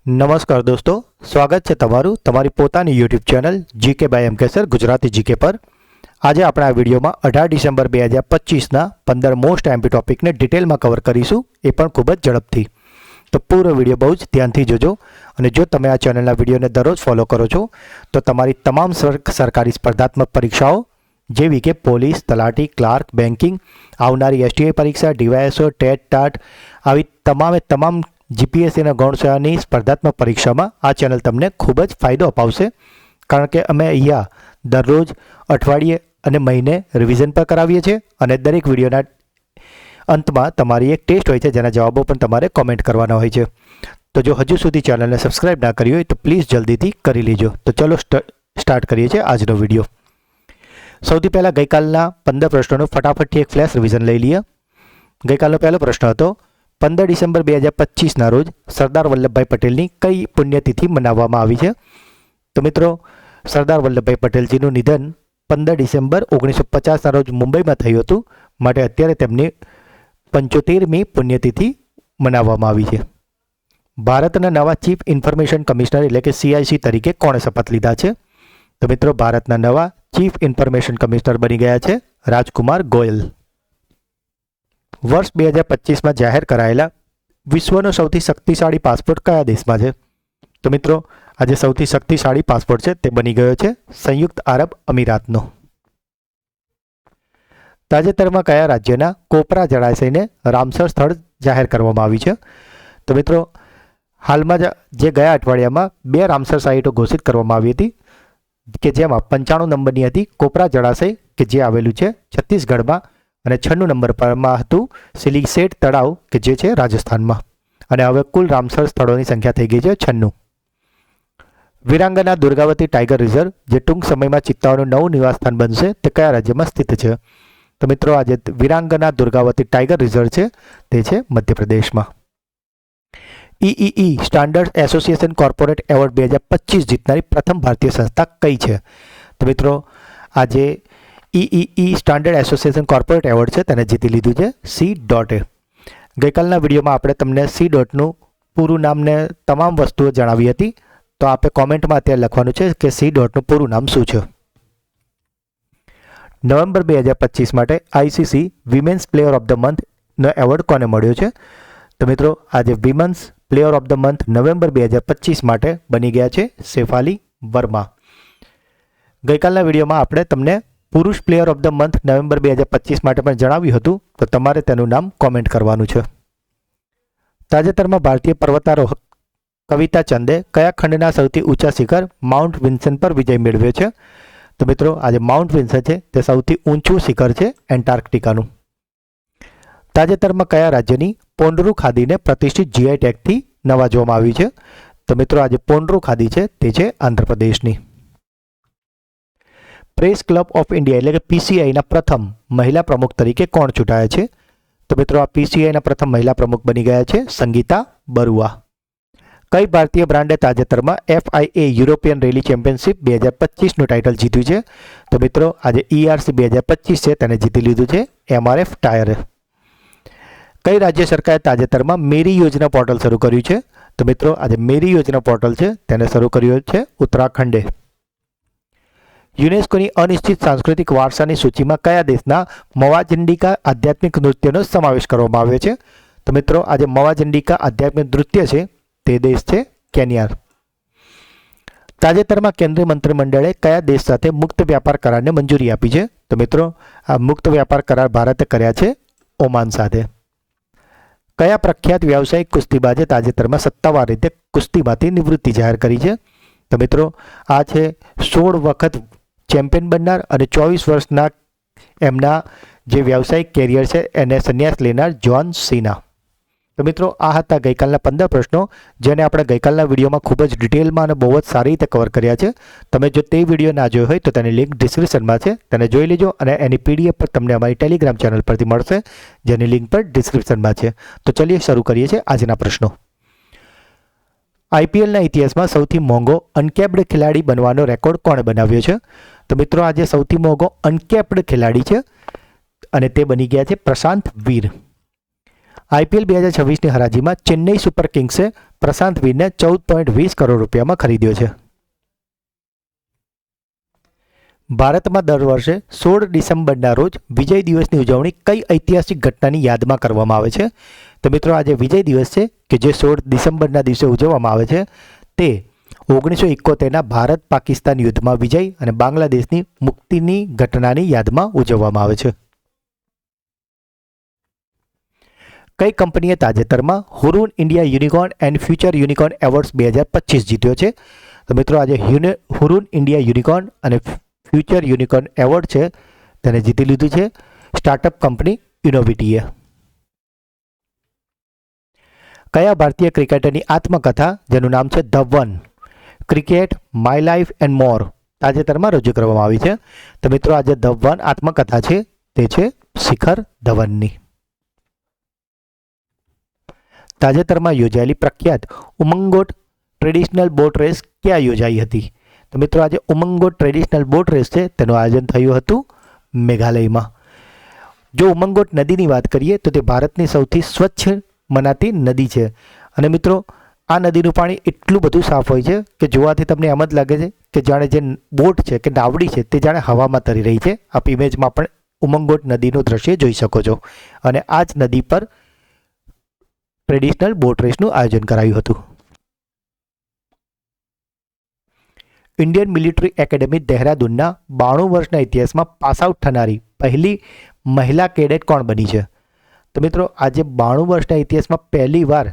નમસ્કાર દોસ્તો, સ્વાગત છે તમારું તમારી પોતાની YouTube channel GK by M K sir Gujarati GK પર. આજે આપણે આ વિડીયોમાં 18 ડિસેમ્બર 2025ના 15 મોસ્ટ એમપી ટોપિકને ડિટેલમાં કવર કરીશું, એ પણ ખૂબ જ ઝડપથી. તો પૂરો વિડીયો બહુ જ ધ્યાનથી જોજો. અને જો તમે આ ચેનલના વિડીયોને દરરોજ ફોલો કરો છો તો તમારી તમામ સરકારી સ્પર્ધાત્મક પરીક્ષાઓ જેવી કે પોલીસ, તલાટી, ક્લાર્ક, બેન્કિંગ, આવનારી એસટીઆઈ પરીક્ષા, ડીવાયએસઓ, ટેટ, ટાટ આવી તમામ જીપીએસસી અને ગૌણ સેવાની સ્પર્ધાત્મક પરીક્ષામાં આ ચેનલ તમને ખૂબ જ ફાયદો અપાવશે. કારણ કે અમે અહીંયા દરરોજ, અઠવાડિયે અને મહિને રિવિઝન પર કરાવીએ છીએ અને દરેક વિડીયોના અંતમાં તમારી એક ટેસ્ટ હોય છે જેના જવાબો પણ તમારે કોમેન્ટ કરવાના હોય છે. તો જો હજુ સુધી ચેનલને સબસ્ક્રાઈબ ના કરી હોય તો પ્લીઝ જલ્દીથી કરી લેજો. તો ચલો સ્ટાર્ટ કરીએ છીએ આજનો વિડીયો. સૌથી પહેલાં ગઈકાલના 15 પ્રશ્નોનું ફટાફટથી એક ફ્લેશ રિવિઝન લઈ લઈએ. ગઈકાલનો પહેલો પ્રશ્ન હતો, 15 ડિસેમ્બર 2025ના રોજ સરદાર વલ્લભભાઈ પટેલની કઈ પુણ્યતિથિ મનાવવામાં આવી છે? તો મિત્રો, સરદાર વલ્લભભાઈ પટેલજીનું નિધન 15 ડિસેમ્બર 1950ના રોજ મુંબઈમાં થયું હતું, માટે અત્યારે તેમની 75મી પુણ્યતિથિ મનાવવામાં આવી છે. ભારતના નવા ચીફ ઇન્ફોર્મેશન કમિશનર એટલે કે CIC તરીકે કોણે શપથ લીધા છે? તો મિત્રો, ભારતના નવા ચીફ ઇન્ફોર્મેશન કમિશનર બની ગયા છે રાજકુમાર ગોયલ. વર્ષ 2025માં જાહેર કરાયેલા વિશ્વનો સૌથી શક્તિશાળી પાસપોર્ટ કયા દેશમાં છે? તો મિત્રો, આજે સૌથી શક્તિશાળી પાસપોર્ટ છે તે બની ગયો છે સંયુક્ત આરબ અમીરાતનો. તાજેતરમાં કયા રાજ્યના કોપરા જળાશયને રામસર સ્થળ જાહેર કરવામાં આવી છે? તો મિત્રો, હાલમાં જે ગયા અઠવાડિયામાં 2 રામસર સાઇટો ઘોષિત કરવામાં આવી હતી કે જેમાં 95 નંબરની હતી કોપરા જળાશય કે જે આવેલું છે છત્તીસગઢમાં, અને 96 નંબર પરમાં હતું સિલિસેટ તળાવ કે જે છે રાજસ્થાનમાં. અને હવે કુલ રામસર સ્થળોની સંખ્યા થઈ ગઈ છે 96. વિરાંગના દુર્ગાવતી ટાઈગર રિઝર્વ જે ટૂંક સમયમાં ચિત્તાઓનું નવું નિવાસસ્થાન બનશે તે કયા રાજ્યમાં સ્થિત છે? તો મિત્રો, આજે વિરાંગના દુર્ગાવતી ટાઈગર રિઝર્વ છે તે છે મધ્યપ્રદેશમાં. EEE standard association corporate award 2025 જીતનારી પ્રથમ ભારતીય સંસ્થા કઈ છે? તો મિત્રો, આજે EEE standard association corporate award છે તેને જીતી લીધું છે C.A. ગઈકાલના વિડીયોમાં આપણે તમને C.નું પૂરું નામ ને તમામ વસ્તુઓ જણાવી હતી, તો આપણે કોમેન્ટમાં અત્યારે લખવાનું છે કે C.નું પૂરું નામ શું છે. નવેમ્બર 2025 માટે ICC women's player of the મંથનો એવોર્ડ કોને મળ્યો છે? તો મિત્રો, આજે women's player of the month November 2025 માટે બની ગયા છે શેફાલી વર્મા. ગઈકાલના વિડીયોમાં આપણે તમને પુરુષ player of the month November 2025 માટે પણ જણાવ્યું હતું, તો તમારે તેનું નામ કોમેન્ટ કરવાનું છે. તાજેતરમાં ભારતીય પર્વતારોહક કવિતા ચંદે કયા ખંડના સૌથી ઊંચા શિખર માઉન્ટ વિન્સન પર વિજય મેળવ્યો છે? તો મિત્રો, આજે માઉન્ટ વિન્સન છે તે સૌથી ઊંચું શિખર છે એન્ટાર્કટિકાનું. તાજેતરમાં કયા રાજ્યની પોંડરુ ખાદીને પ્રતિષ્ઠિત GI ટેગથી નવાજવામાં આવી છે? તો મિત્રો, આજે પોંડરુ ખાદી છે તે છે આંધ્રપ્રદેશની. પ્રેસ ક્લબ ઓફ ઇન્ડિયા એટલે કે PCIના પ્રથમ મહિલા પ્રમુખ તરીકે કોણ ચૂંટાયા છે? તો મિત્રો, આ PCIના પ્રથમ મહિલા પ્રમુખ બની ગયા છે સંગીતા બરુઆ. કઈ ભારતીય બ્રાન્ડે તાજેતરમાં FIA યુરોપિયન રેલી ચેમ્પિયનશિપ 2025નું ટાઇટલ જીત્યું છે? તો મિત્રો, આજે ERC 2025 છે તેને જીતી લીધું છે MRF ટાયરે. કઈ રાજ્ય સરકારે તાજેતરમાં મેરી યોજના પોર્ટલ શરૂ કર્યું છે? તો મિત્રો, આજે મેરી યોજના પોર્ટલ છે તેને શરૂ કર્યું છે ઉત્તરાખંડે. યુનેસ્કોની અનિશ્ચિત સાંસ્કૃતિક વારસાની સૂચિમાં કયા દેશના મવાજંડિકા આધ્યાત્મિક નૃત્યનો સમાવેશ કરવામાં આવ્યો છે? તો મિત્રો, આજે મવાજંડિકા આધ્યાત્મિક નૃત્ય છે તે દેશ છે કેન્યા. તાજેતરમાં કેન્દ્રીય મંત્રીમંડળે કયા દેશ સાથે મુક્ત વ્યાપાર કરારને મંજૂરી આપી છે? તો મિત્રો, આ મુક્ત વ્યાપાર કરાર ભારતે કર્યા છે ઓમાન સાથે. કયા પ્રખ્યાત વ્યાવસાયિક કુસ્તીબાજે તાજેતરમાં સત્તાવાર રીતે કુસ્તીમાંથી નિવૃત્તિ જાહેર કરી છે? તો મિત્રો, આ છે 16 વખત ચેમ્પિયન બનનાર અને 24 વર્ષના એમના જે વ્યાવસાયિક કેરિયર છે એને સંન્યાસ લેનાર જ્હોન સીના. તો મિત્રો, આ હતા ગઈકાલના 15 પ્રશ્નો જેને આપણે ગઈકાલના વિડીયોમાં ખૂબ જ ડિટેલમાં અને બહુ જ સારી રીતે કવર કર્યા છે. તમે જો તે વિડીયો ના જોયો હોય તો તેની લિંક ડિસ્ક્રિપ્શનમાં છે, તેને જોઈ લેજો. અને એની PDF પર તમને અમારી ટેલિગ્રામ ચેનલ પરથી મળશે જેની લિંક પર ડિસ્ક્રિપ્શનમાં છે. તો ચલીએ શરૂ કરીએ છીએ આજના પ્રશ્નો. IPLના ઇતિહાસમાં સૌથી મોંઘો અનકેપ્ડ ખેલાડી બનવાનો રેકોર્ડ કોણે બનાવ્યો છે? તો મિત્રો, આજે સૌથી મોંઘો અનકેપ્ડ ખેલાડી છે અને તે બની ગયા છે પ્રશાંત વીર. આઈપીએલ 2026ની હરાજીમાં ચેન્નઈ સુપર કિંગ્સે પ્રશાંત વીરને 14.20 કરોડ રૂપિયામાં ખરીદ્યો છે. ભારતમાં દર વર્ષે 16 ડિસેમ્બરના રોજ વિજય દિવસની ઉજવણી કઈ ઐતિહાસિક ઘટનાની યાદમાં કરવામાં આવે છે? તો મિત્રો, આજે વિજય દિવસ છે કે જે 16 ડિસેમ્બરના દિવસે ઉજવવામાં આવે છે તે 1971ના ભારત પાકિસ્તાન યુદ્ધમાં વિજય અને બાંગ્લાદેશની મુક્તિની ઘટનાની યાદમાં ઉજવવામાં આવે છે. કઈ કંપનીએ તાજેતરમાં Hurun India unicorn and future unicorn awards 2025 જીત્યો છે? તો મિત્રો, આજે હુરુન ઇન્ડિયા યુનિકોર્ન અને ફ્યુચર યુનિકોર્ન એવોર્ડ છે તેને જીતી લીધું છે સ્ટાર્ટઅપ કંપની ઇનોવિટીએ. કયા ભારતીય ક્રિકેટરની આત્મકથા જેનું નામ છે the one cricket my life and મોર તાજેતરમાં રજૂ કરવામાં આવી છે? તો મિત્રો, આજે ધ વન આત્મકથા છે તે છે શિખર ધવનની. તાજેતરમાં યોજાયેલી પ્રખ્યાત ઉમંગોટ ટ્રેડિશનલ બોટ રેસ ક્યાં યોજાઈ હતી? તો મિત્રો, આજે ઉમંગોટ ટ્રેડિશનલ બોટ રેસ છે તેનું આયોજન થયું હતું મેઘાલયમાં. જો ઉમંગોટ નદીની વાત કરીએ તો તે ભારતની સૌથી સ્વચ્છ મનાતી નદી છે અને મિત્રો, આ નદીનું પાણી એટલું બધું સાફ હોય છે કે જોવાથી તમને એમ જ લાગે છે કે જાણે જે બોટ છે કે નાવડી છે તે જાણે હવામાં તરી રહી છે. આપ ઇમેજમાં પણ ઉમંગોટ નદીનું દ્રશ્ય જોઈ શકો છો અને આ જ નદી પર ટ્રેડિશનલ બોટ રેસનું આયોજન કરાયું હતું. ઇન્ડિયન મિલિટરી એકેડેમી દહેરાદૂનના 92 વર્ષના ઇતિહાસમાં પાસ આઉટ થનારી પહેલી મહિલા કેડેટ કોણ બની છે? તો મિત્રો, આજે 92 વર્ષના ઇતિહાસમાં પહેલી વાર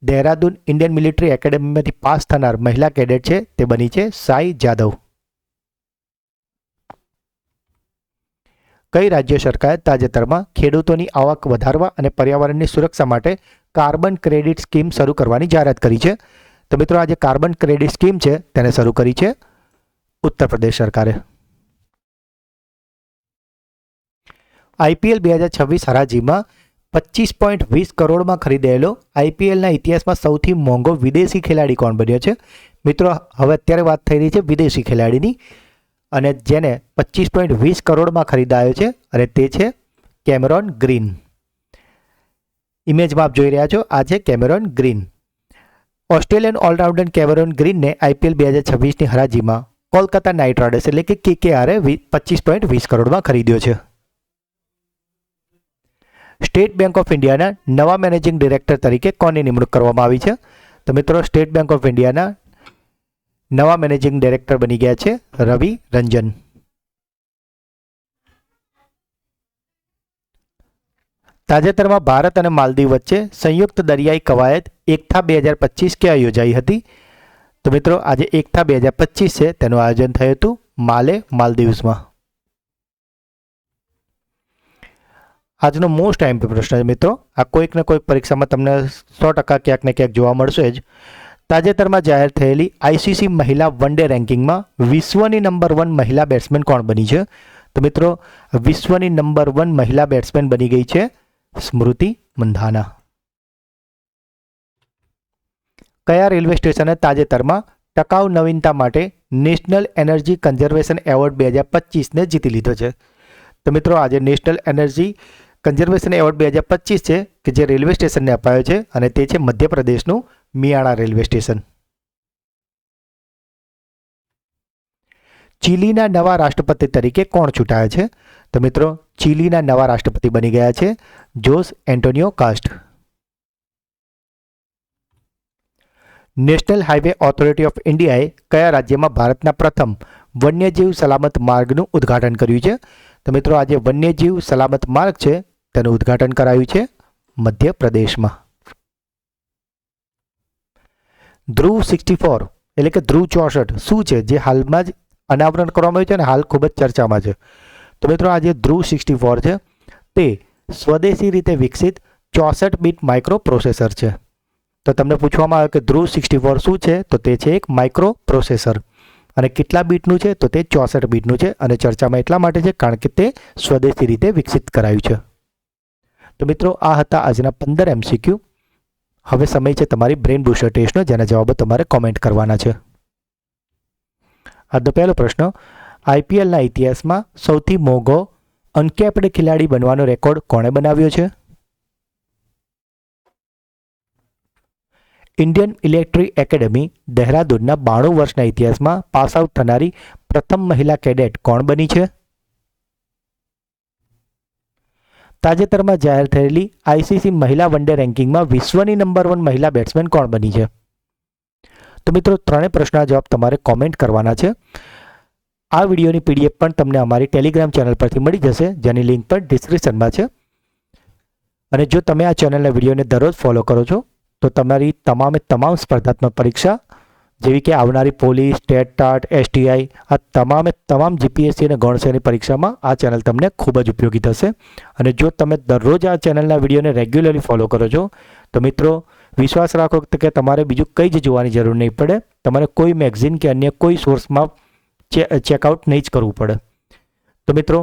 દહેરાદૂન ઇન્ડિયન મિલિટરી એકેડેમીમાંથી પાસ થનાર મહિલા કેડેટ છે તે બની છે સાઈ જાદવ. કઈ રાજ્ય સરકારે તાજેતરમાં ખેડૂતોની આવક વધારવા અને પર્યાવરણની સુરક્ષા માટે કાર્બન ક્રેડિટ સ્કીમ શરૂ કરવાની જાહેરાત કરી છે? તો મિત્રો, આજે કાર્બન ક્રેડિટ સ્કીમ છે તેને શરૂ કરી છે ઉત્તર પ્રદેશ સરકારે. આઈપીએલ 2026 હરાજીમાં 25.20 કરોડમાં ખરીદાયેલો આઈપીએલના ઇતિહાસમાં સૌથી મોંઘો વિદેશી ખેલાડી કોણ બન્યો છે? મિત્રો, હવે અત્યારે વાત થઈ રહી છે વિદેશી ખેલાડીની અને જેને 25.20 કરોડમાં ખરીદાયો છે અને તે છે કેમેરોન ગ્રીન. ઇમેજમાં આપ જોઈ રહ્યા છો, આ છે Cameron Green. Australian allrounder Cameron ગ્રીનને આઈપીએલ 2026ની હરાજીમાં કોલકાતા નાઇટ રાઇડર્સ એટલે કે કેકેઆરે 25.20 કરોડમાં ખરીદ્યો છે. સ્ટેટ બેંક ઓફ ઇન્ડિયાના નવા મેનેજિંગ ડિરેક્ટર તરીકે કોની નિમણૂક કરવામાં આવી છે? તો મિત્રો, સ્ટેટ બેંક ઓફ ઇન્ડિયાના નવા મેનેજિંગ ડિરેક્ટર બની ગયા છે રવિ રંજન. તાજેતરમાં ભારત અને માલદીવ વચ્ચે સંયુક્ત દરિયાઈ કવાયત એકતા 2025 ક્યાં યોજાઈ હતી? તો મિત્રો, આજે એકતા 2025 છે તેનું આયોજન થયું હતું માલદીવ્સમાં. આજનો મોસ્ટ આઈએમપી પ્રશ્ન છે મિત્રો, આ કોઈક ને કોઈક પરીક્ષામાં તમને 100% ક્યાંક ને ક્યાંક જોવા મળશે જ. તાજેતરમાં જાહેર થયેલી આઈસીસી મહિલા વન ડે રેન્કિંગમાં વિશ્વની નંબર 1 મહિલા બેટ્સમેન કોણ બની છે? તો મિત્રો, વિશ્વની નંબર 1 મહિલા બેટ્સમેન બની ગઈ છે સ્મૃતિ મંધાના. કયા રેલવે સ્ટેશને તાજેતરમાં ટકાઉ નવીનતા માટે નેશનલ એનર્જી કન્ઝર્વેશન એવોર્ડ 2025ને જીતી લીધો છે? તો મિત્રો, આજે નેશનલ એનર્જી કન્ઝર્વેશન એવોર્ડ 2025 છે કે જે રેલવે સ્ટેશનને અપાયો છે અને તે છે મધ્યપ્રદેશનું મિયાણા રેલવે સ્ટેશન. ચીલીના નવા રાષ્ટ્રપતિ તરીકે કોણ ચૂંટાયા છે? તો મિત્રો, ચીલીના નવા રાષ્ટ્રપતિ બની ગયા છે Jose Antonio Kast. National highway authority of ઇન્ડિયાએ કયા રાજ્યમાં ભારતના પ્રથમ વન્યજીવ સલામત માર્ગનું ઉદ્ઘાટન કર્યું છે? તો મિત્રો, આજે વન્યજીવ સલામત માર્ગ છે તેનું ઉદ્ઘાટન કરાયું છે મધ્યપ્રદેશમાં. ધ્રુવ 64 એટલે કે ધ્રુવ 64 શું છે જે હાલમાં જ અનાવરણ કરવામાં આવ્યું છે અને હાલ ખૂબ જ ચર્ચામાં છે? તો મિત્રો, આજે ધ્રુવ 64 છે તે સ્વદેશી રીતે વિકસિત 64 બીટ માઇક્રો પ્રોસેસર છે. તો તમને પૂછવામાં આવે કે ધ્રુવ 64 શું છે? તો તે છે એક માઇક્રો પ્રોસેસર અને કેટલા બીટનું છે? તો તે 64 બીટનું છે અને ચર્ચામાં એટલા માટે છે કારણ કે તે સ્વદેશી રીતે વિકસિત કરાયું છે. તો મિત્રો, આ હતા આજના 15 MCQ. હવે સમય છે તમારી બ્રેઇન બૂસ્ટર ટેસ્ટનો જેના જવાબો તમારે કોમેન્ટ કરવાના છે. આજનો પહેલો પ્રશ્ન, આઈપીએલના ઇતિહાસમાં સૌથી મોંઘો અનકેપ્ડ ખેલાડી બનવાનો રેકોર્ડ કોણે બનાવ્યો છે? ઇન્ડિયન ઇલેક્ટ્રિક એકેડમી દહેરાદૂનના 92 વર્ષના ઇતિહાસમાં પાસ આઉટ થનારી પ્રથમ મહિલા કેડેટ કોણ બની છે? તાજેતરમાં જાહેર થયેલી આઈસીસી મહિલા વન ડે રેન્કિંગમાં વિશ્વની નંબર 1 મહિલા બેટ્સમેન કોણ બની છે? તો મિત્રો, ત્રણેય પ્રશ્નના જવાબ તમારે કોમેન્ટ કરવાના છે. આ વિડીયોની પીડીએફ પણ તમને અમારી ટેલિગ્રામ ચેનલ પરથી મળી જશે, જેની લિંક પણ ડિસ્ક્રિપ્શનમાં છે. અને જો તમે આ ચેનલના વિડીયોને દરરોજ ફોલો કરો છો તો તમારી તમામ સ્પર્ધાત્મક પરીક્ષા જેવી કે આવનારી પોલીસ, ટેટ, ટાટ, એસટીઆઈ, આ તમામ જીપીએસસી અને ગૌણસેવાની પરીક્ષામાં આ ચેનલ તમને ખૂબ જ ઉપયોગી થશે. અને જો તમે દરરોજ આ ચેનલના વિડીયોને રેગ્યુલરલી ફોલો કરો છો તો મિત્રો, વિશ્વાસ રાખો કે તમારે બીજું કંઈ જ જોવાની જરૂર નહીં પડે. તમારે કોઈ મેગઝીન કે અન્ય કોઈ સોર્સમાં ચેકઆઉટ નહીં જ કરવું પડે. તો મિત્રો,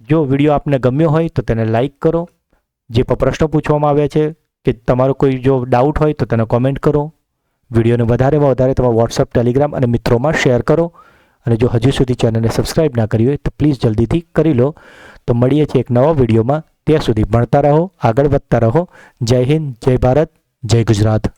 જો વિડીયો આપને ગમ્યો હોય તો તેને લાઈક કરો. જે પણ પ્રશ્નો પૂછવામાં આવ્યા છે કે તમારો કોઈ જો ડાઉટ હોય તો તેને કોમેન્ટ કરો. વિડીયોને વધારેમાં વધારે તમારા વોટ્સઅપ, ટેલિગ્રામ અને મિત્રોમાં શેર કરો. અને જો હજુ સુધી ચેનલને સબસ્ક્રાઈબ ના કરી હોય તો પ્લીઝ જલ્દીથી કરી લો. તો મળીએ છીએ એક નવા વિડીયોમાં. ત્યાં સુધી ભણતા રહો, આગળ વધતા રહો. જય હિન્દ, જય ભારત, જય ગુજરાત.